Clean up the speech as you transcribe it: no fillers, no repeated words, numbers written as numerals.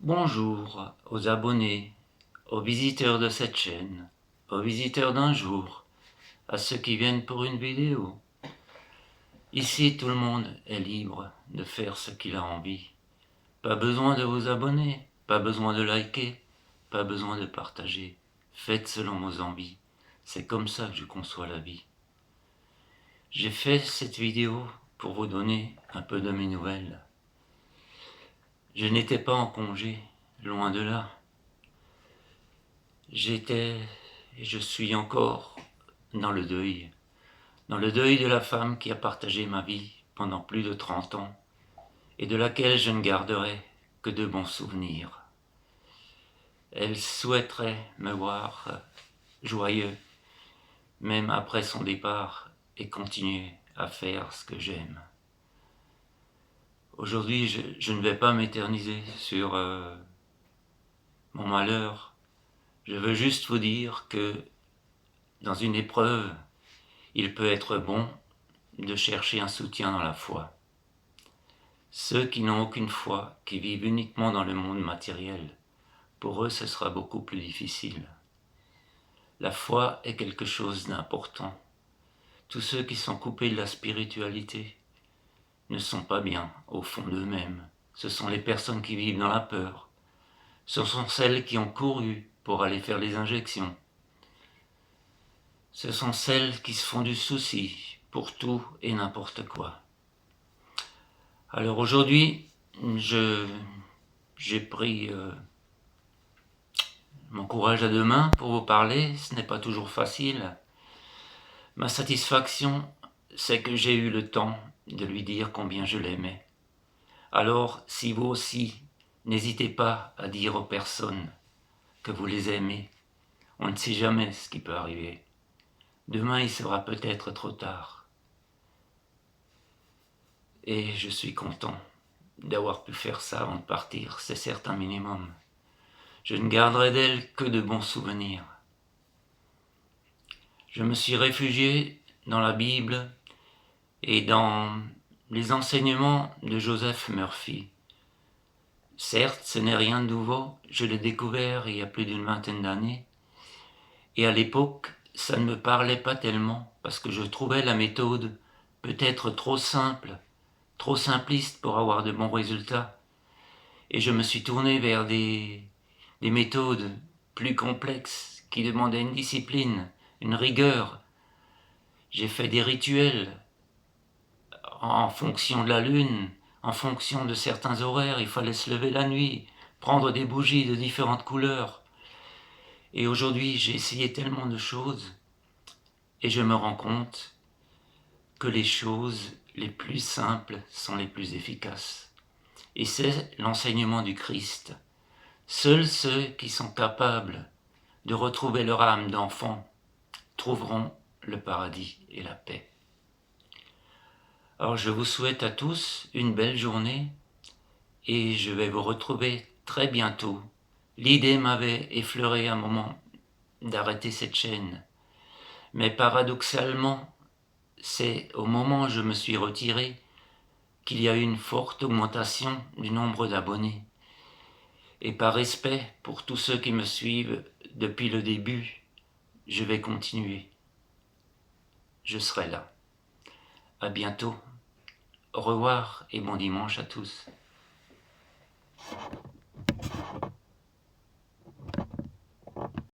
Bonjour aux abonnés, aux visiteurs de cette chaîne, aux visiteurs d'un jour, à ceux qui viennent pour une vidéo. Ici, tout le monde est libre de faire ce qu'il a envie. Pas besoin de vous abonner, pas besoin de liker, pas besoin de partager. Faites selon vos envies. C'est comme ça que je conçois la vie. J'ai fait cette vidéo pour vous donner un peu de mes nouvelles. Je n'étais pas en congé, loin de là. J'étais et je suis encore dans le deuil de la femme qui a partagé ma vie pendant plus de 30 ans et de laquelle je ne garderai que de bons souvenirs. Elle souhaiterait me voir joyeux, même après son départ, et continuer à faire ce que j'aime. Aujourd'hui, je ne vais pas m'éterniser sur mon malheur. Je veux juste vous dire que dans une épreuve, il peut être bon de chercher un soutien dans la foi. Ceux qui n'ont aucune foi, qui vivent uniquement dans le monde matériel, pour eux ce sera beaucoup plus difficile. La foi est quelque chose d'important. Tous ceux qui sont coupés de la spiritualité ne sont pas bien au fond d'eux-mêmes. Ce sont les personnes qui vivent dans la peur. Ce sont celles qui ont couru pour aller faire les injections. Ce sont celles qui se font du souci pour tout et n'importe quoi. Alors aujourd'hui, j'ai pris mon courage à deux mains pour vous parler. Ce n'est pas toujours facile. Ma satisfaction, c'est que j'ai eu le temps de lui dire combien je l'aimais. Alors, si vous aussi, n'hésitez pas à dire aux personnes que vous les aimez. On ne sait jamais ce qui peut arriver. Demain, il sera peut-être trop tard. Et je suis content d'avoir pu faire ça avant de partir. C'est certes un minimum. Je ne garderai d'elle que de bons souvenirs. Je me suis réfugié dans la Bible et dans les enseignements de Joseph Murphy. Certes, ce n'est rien de nouveau, je l'ai découvert il y a plus d'une vingtaine d'années, et à l'époque, ça ne me parlait pas tellement, parce que je trouvais la méthode peut-être trop simple, trop simpliste pour avoir de bons résultats, et je me suis tourné vers des méthodes plus complexes qui demandaient une discipline, une rigueur. J'ai fait des rituels en fonction de la lune, en fonction de certains horaires. Il fallait se lever la nuit, prendre des bougies de différentes couleurs. Et aujourd'hui, j'ai essayé tellement de choses et je me rends compte que les choses les plus simples sont les plus efficaces. Et c'est l'enseignement du Christ. Seuls ceux qui sont capables de retrouver leur âme d'enfant trouveront le paradis et la paix. Alors je vous souhaite à tous une belle journée et je vais vous retrouver très bientôt. L'idée m'avait effleuré un moment d'arrêter cette chaîne, mais paradoxalement, c'est au moment où je me suis retiré qu'il y a eu une forte augmentation du nombre d'abonnés. Et par respect pour tous ceux qui me suivent depuis le début, je vais continuer. Je serai là. À bientôt. Au revoir et bon dimanche à tous.